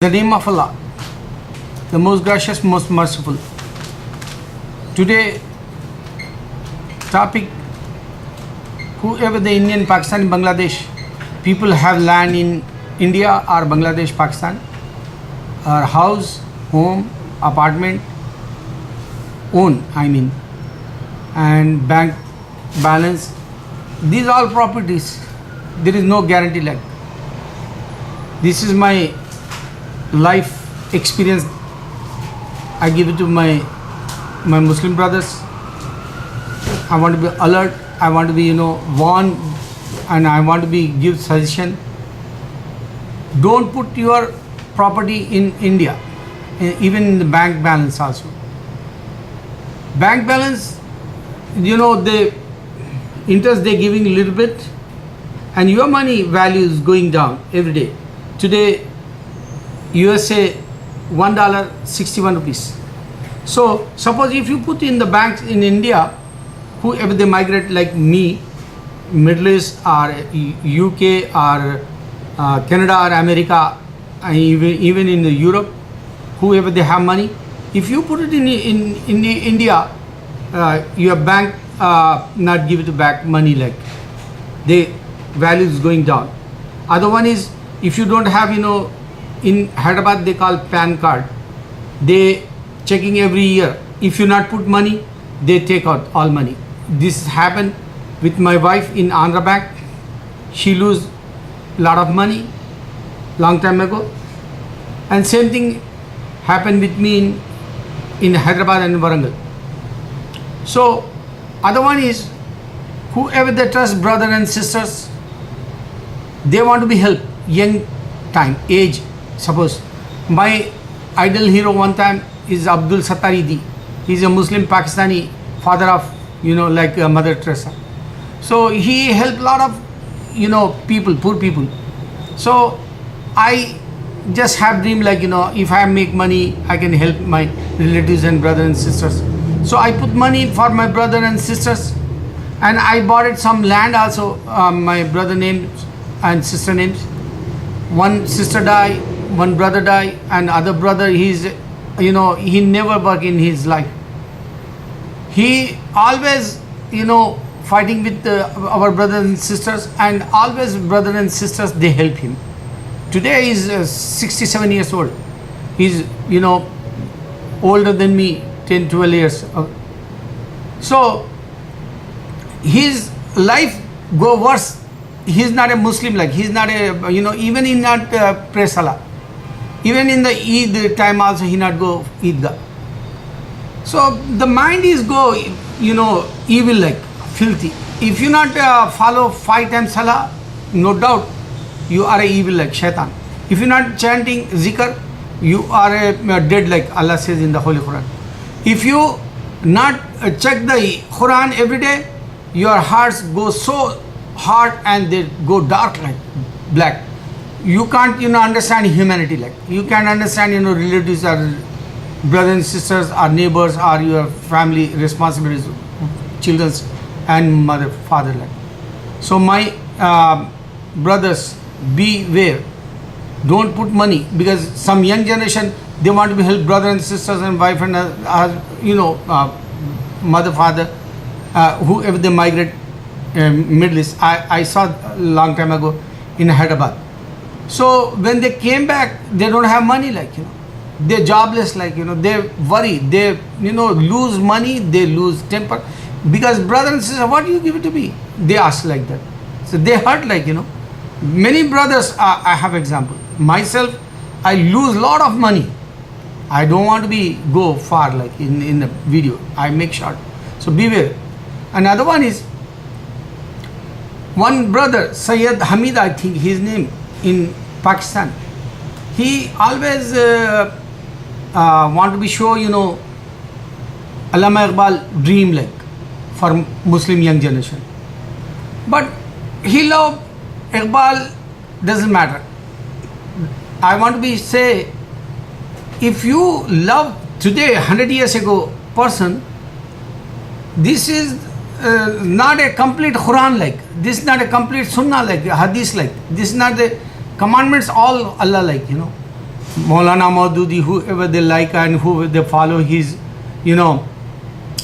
The name of Allah, the most gracious, most merciful. Today topic, whoever the Indian, Pakistan, Bangladesh people have land in India or Bangladesh, Pakistan, or house, home, apartment, own, and bank balance, these all properties, there is no guarantee like. This is my life experience. I give it to my Muslim brothers. I want to be alert. I want to be warned, and I want to be give suggestion. Don't put your property in India, even in the bank balance also. Bank balance, the interest they giving a little bit, and your money value is going down every day. Today USA $1 61 rupees. So suppose if you put in the banks in India, whoever they migrate like me, Middle East or UK or Canada or America, and even in the Europe, whoever they have money, if you put it in India, your bank not give it back money, like the value is going down. Other one is, if you don't have in Hyderabad they call PAN card, they checking every year. If you not put money, they take out all money. This happened with my wife in Andhra Bank. She lose lot of money long time ago, and same thing happened with me in Hyderabad and Warangal. So other one is, whoever they trust, brother and sisters, they want to be helped young time age. Suppose my idol hero one time is Abdul Sattar Idi. He's a Muslim Pakistani, father of like Mother Teresa. So he helped a lot of people, poor people. So I just have dream like if I make money, I can help my relatives and brothers and sisters. So I put money for my brother and sisters, and I bought it some land also. My brother names and sister names. One sister died, one brother died, and other brother, he's he never worked in his life. He always fighting with our brothers and sisters, and always brothers and sisters they help him. Today he is 67 years old. He's older than me 10-12 years. So his life go worse. He's not a Muslim, like he's not a even he not pray Salah. Even in the Eid time also he not go Eidgah. So the mind is go evil, like filthy. If you not follow 5 times Salah, no doubt you are a evil like shaitan. If you not chanting zikr, you are a dead, like Allah says in the Holy Quran. If you not check the Quran every day, your hearts go so hard and they go dark like black. You can't understand humanity, like you can't understand relatives or brothers and sisters or neighbors or your family responsibilities, children and mother, father, like. So my brothers, beware. Don't put money, because some young generation they want to be help brothers and sisters and wife and mother, father, whoever they migrate Middle East. I saw a long time ago in Hyderabad. So when they came back, they don't have money, like they're jobless, like they worry, they lose money, they lose temper, because brother and sister, what do you give it to me? They ask like that. So they hurt, like many brothers. I have example myself. I lose lot of money. I don't want to go far, like in the video. I make short. So beware. Another one is, one brother, Sayyid Hamid, I think his name, in Pakistan. He always want to be show Allama Iqbal dream, like for Muslim young generation. But he love Iqbal, doesn't matter. I want to be say, if you love today 100 years ago person, this is not a complete Quran, like this is not a complete Sunnah, like Hadith, like this is not the commandments all Allah, like Maulana Maududi, whoever they like and whoever they follow his, you know,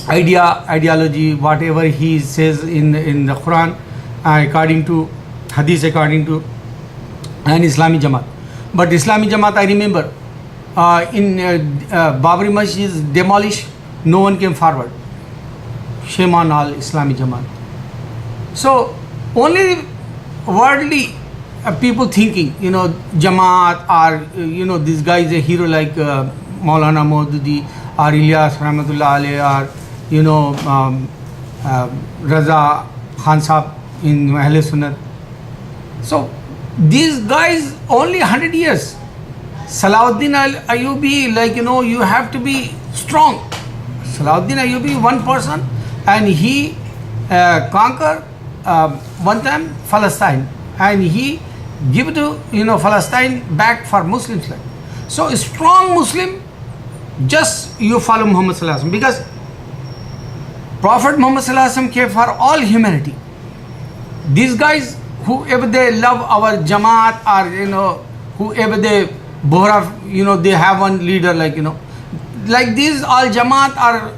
ideology, whatever he says in the Quran, according to Hadith, according to an Islamic Jamaat. But Islamic Jamaat, I remember, in Babri Masjid is demolished, no one came forward. Shame on all Islamic Jamaat. So only worldly people thinking, you know, Jamaat or, you know, this guy is a hero like Maulana Maududi or Ilyas Rahmatullah Alayh or, you know, Raza Khan Sahab in Ahle Sunnat. So these guys only 100 years. Salahuddin Ayyubi, like, you know, you have to be strong. Salahuddin Ayyubi, one person, and he conquered one time Palestine, and he give to, you know, Palestine back for Muslims. Like. So a strong Muslim, just you follow Muhammad Sallallahu Alaihi Wasallam, because Prophet Muhammad Sallallahu Alaihi Wasallam came for all humanity. These guys, whoever they love our Jamaat or, you know, whoever they Bohra, you know, they have one leader, like, you know, like these all Jamaat are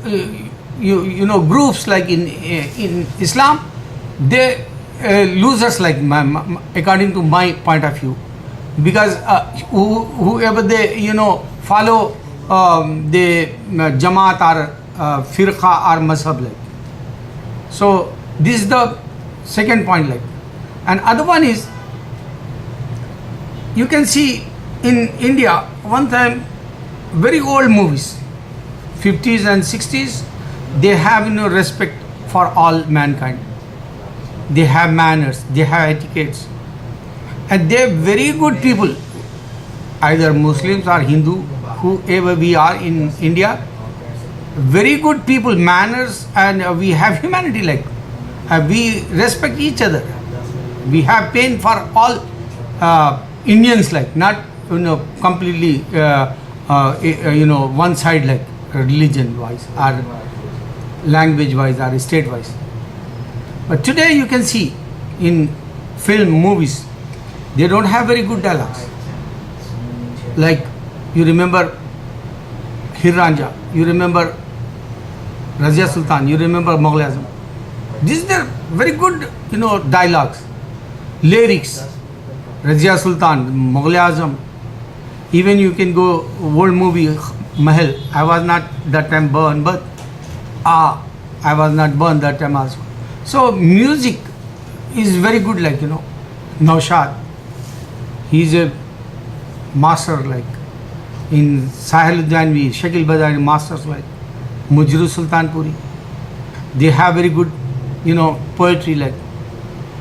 you know, groups like in Islam, they losers, like according to my point of view, because whoever they, you know, follow the Jamaat or Firqa or Mazhab, like. So this is the second point, like. And other one is, you can see in India one time very old movies, 50s and 60s, they have, you know, respect for all mankind. They have manners, they have etiquettes, and they're very good people, either Muslims or Hindu, whoever we are in India, very good people, manners, and we have humanity, like we respect each other. We have pain for all Indians, like, not, you know, completely you know, one side, like religion wise or language wise or state wise. But today you can see in film, movies, they don't have very good dialogues. Like, you remember Hir Ranja, you remember Razia Sultan, you remember Mughal Azam. These are very good, you know, dialogues, lyrics. Razia Sultan, Mughal Azam. Even you can go old movie Mahal. I was not that time born, but I was not born that time also. So music is very good, like, you know, Naushad. He is a master, like in Sahil Udyanvi, Shakil Badani, masters like Mujru Sultanpuri. They have very good, you know, poetry, like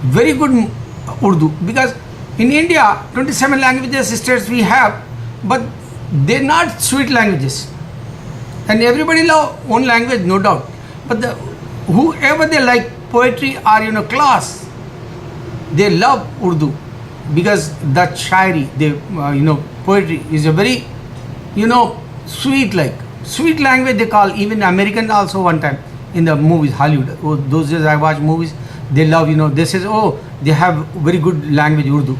very good Urdu, because in India 27 languages states we have, but they're not sweet languages, and everybody love one language, no doubt, but whoever they like poetry or, you know, class, they love Urdu, because that shairi, they you know, poetry is a very, you know, sweet, like sweet language they call. Even American also one time in the movies, Hollywood, those days I watch movies, they love, you know, they say, oh, they have very good language, Urdu.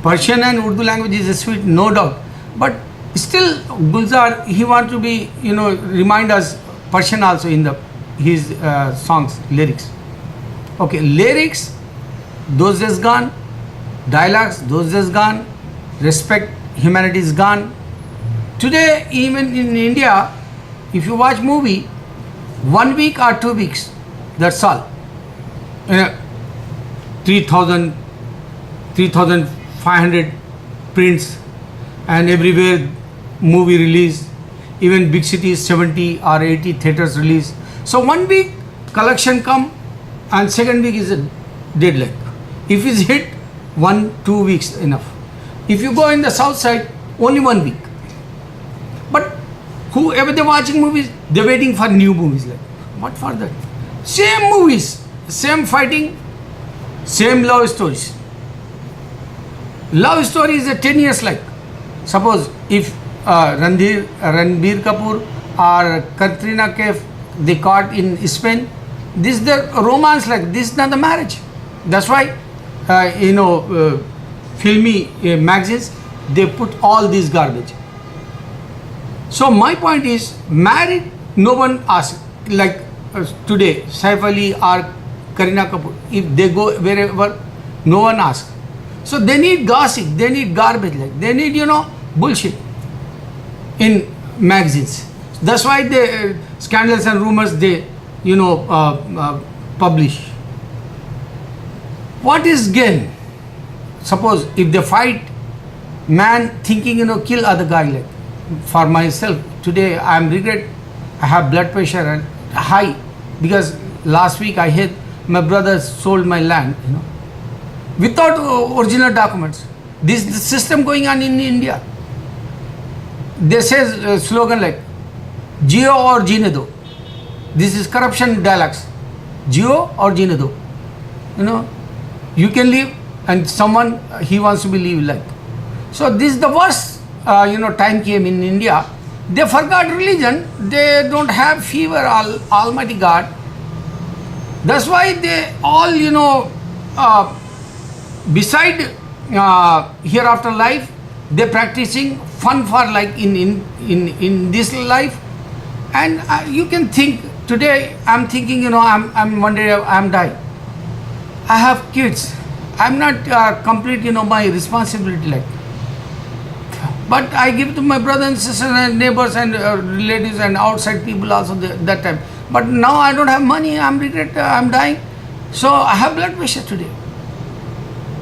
Persian and Urdu language is a sweet, no doubt, but still Gulzar, he want to be, you know, remind us Persian also in the his songs, lyrics. Okay, lyrics, those days gone. Dialogues, those days gone. Respect, humanity is gone. Today, even in India, if you watch movie, 1 week or 2 weeks, that's all. 3,000, 3,500 prints, and everywhere movie release. Even big cities, 70 or 80 theaters release. So 1 week collection come, and second week is a deadline. If it's hit, 1-2 weeks enough. If you go in the south side, only 1 week. But whoever they're watching movies, they're waiting for new movies. Like, what for that? Same movies, same fighting, same love stories. Love story is a 10 years, like. Suppose if Ranbir Kapoor or Katrina Kaif, they caught in Spain, this is the romance, like, this is not the marriage. That's why you know, filmy magazines, they put all this garbage. So my point is, married, no one asks. Like today, Saif Ali or Kareena Kapoor, if they go wherever, no one asks. So they need gossip, they need garbage, like they need, bullshit in magazines. That's why the scandals and rumors they, publish. What is gain? Suppose if they fight, man thinking, kill other guy. Like for myself, today I am regret. I have blood pressure and high because last week I had my brother sold my land, without original documents. This is the system going on in India. They say slogan like Jio or Jeene do. This is corruption dialects. Jio or Jeene do. You can live and someone he wants to be live like. So this is the worst time came in India. They forgot religion. They don't have fear Almighty God. That's why they all beside hereafter life, they practicing fun for like in this life. And you can think today. I'm thinking, I'm one day I'm dying. I have kids. I'm not complete, my responsibility like. But I give to my brothers and sisters and neighbors and relatives and outside people also that time. But now I don't have money. I'm regret. I'm dying. So I have blood pressure today.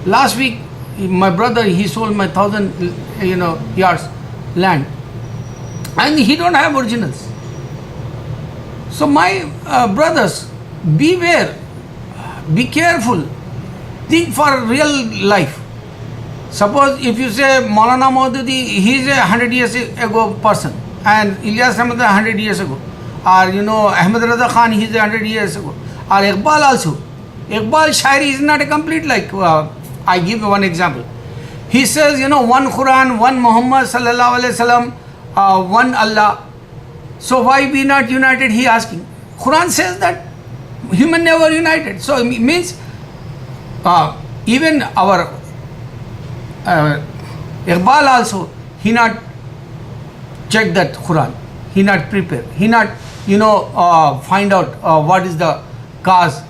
Last week, my brother he sold my 1,000 yards land, and he don't have originals. So my brothers, beware, be careful, think for real life. Suppose if you say Maulana Maududi, he is a 100 years ago person, and Ilyas Ahmed 100 years ago, or Ahmed Raza Khan, he is 100 years ago, or Iqbal also. Iqbal Shairi is not a complete like. I give one example. He says, one Quran, one Muhammad sallallahu alaihi wasallam, one Allah. So why we not united? He asking. Quran says that human never united. So it means even our Iqbal also, he not check that Quran. He not prepare. He not find out what is the cause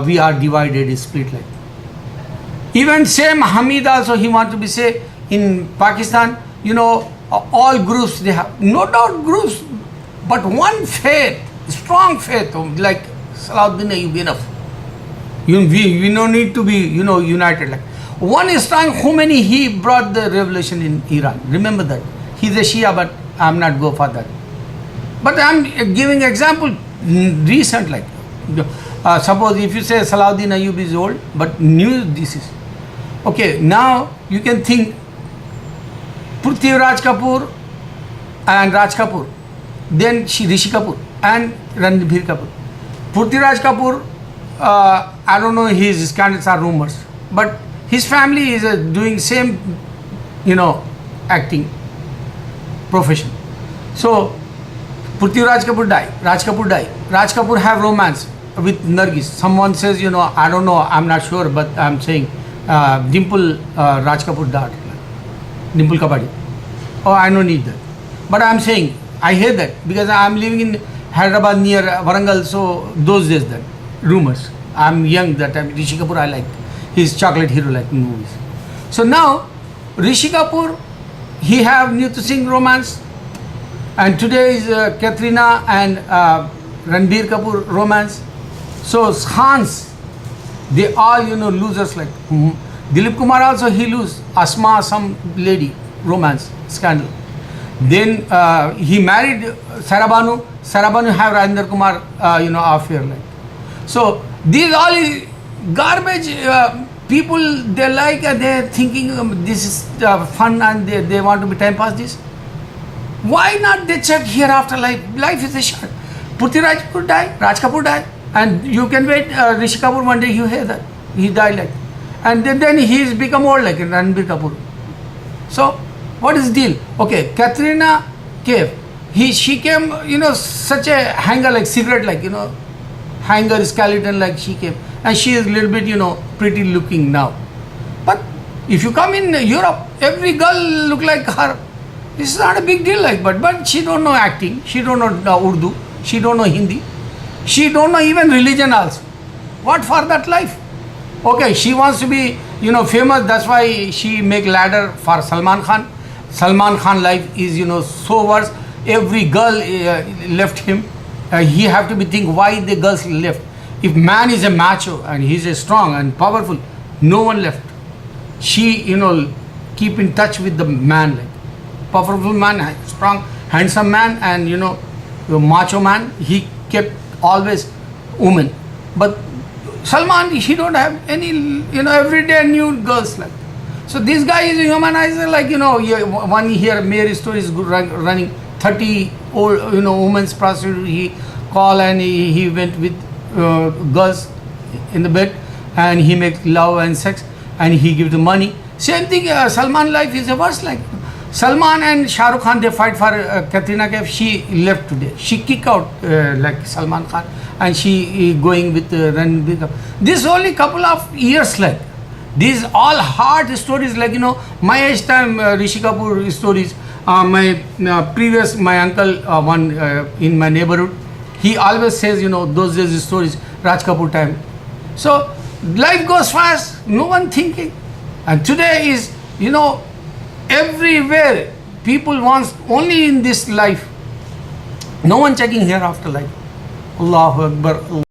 we are divided, split like. Even same Hamid also, he want to be say in Pakistan, all groups they have, no doubt groups, but one faith, strong faith, like Salahuddin Ayyubi enough. We no need to be, united like. One is strong, Khomeini, he brought the revolution in Iran. Remember that. He's a Shia, but I'm not go for that. But I'm giving example recent like. Suppose if you say Salahuddin Ayyubi is old, but new this is. Okay, now you can think Prithviraj Kapoor and Raj Kapoor, then Rishi Kapoor and Ranbir Kapoor. Prithviraj Kapoor, I don't know his scandals are rumors, but his family is doing same, acting profession. So Prithviraj Kapoor died, Raj Kapoor died. Raj Kapoor have romance with Nargis. Someone says, I don't know, I'm not sure, but I'm saying Dimple Raj Kapoor daughter, Dimple Kabadi. Oh, I don't need that. But I'm saying, I hear that because I'm living in Hyderabad near Warangal, so those days that rumors. I'm young that time. Rishi Kapoor I like. He's chocolate hero like movies. So now, Rishi Kapoor, he have Neetu Singh romance, and today is Katrina and Ranbir Kapoor romance. So Khans, they all losers like. Dilip Kumar also he lose Asma, some lady romance scandal. Then he married Sarabanu. Sarabanu have Rajendra Kumar affair like. So these all garbage people they like and they're thinking this is fun and they want to be time pass this. Why not they check hereafter life? Life is a short. Prithviraj Kapoor die, Raj Kapoor die, and you can wait. Rishi Kapoor one day you hear that he died like, and then he's become old like Ranbir Kapoor. So what is the deal? Okay, Katrina Kaif, she came such a hanger like cigarette like hanger skeleton like she came, and she is a little bit pretty looking now. But if you come in Europe, every girl look like her. This is not a big deal like, but she don't know acting, she don't know Urdu, she don't know Hindi, she don't know even religion also. What for that life? Okay, she wants to be, famous, that's why she make ladder for Salman Khan. Salman Khan life is, so worse. Every girl left him. He have to be think why the girls left. If man is a macho and he's a strong and powerful, no one left. She, keep in touch with the man, like powerful man, strong, handsome man, and the macho man. He kept always woman. But Salman, he don't have any, everyday new girls like. So this guy is a humanizer, like, one here, Mary story is running 30 old, women's prostitute. He call and he went with girls in the bed and he make love and sex and he give the money. Same thing, Salman life is a worse like. Salman and Shah Rukh Khan, they fight for Katrina Kaif. She left today. She kick out like Salman Khan and she going with Ranbir. This only couple of years like. These all hard stories like, my age time Rishi Kapoor stories. My previous, my uncle, one in my neighborhood, he always says, those days stories, Raj Kapoor time. So life goes fast, no one thinking. And today is, everywhere people wants only in this life. No one checking hereafter life. Allahu Akbar.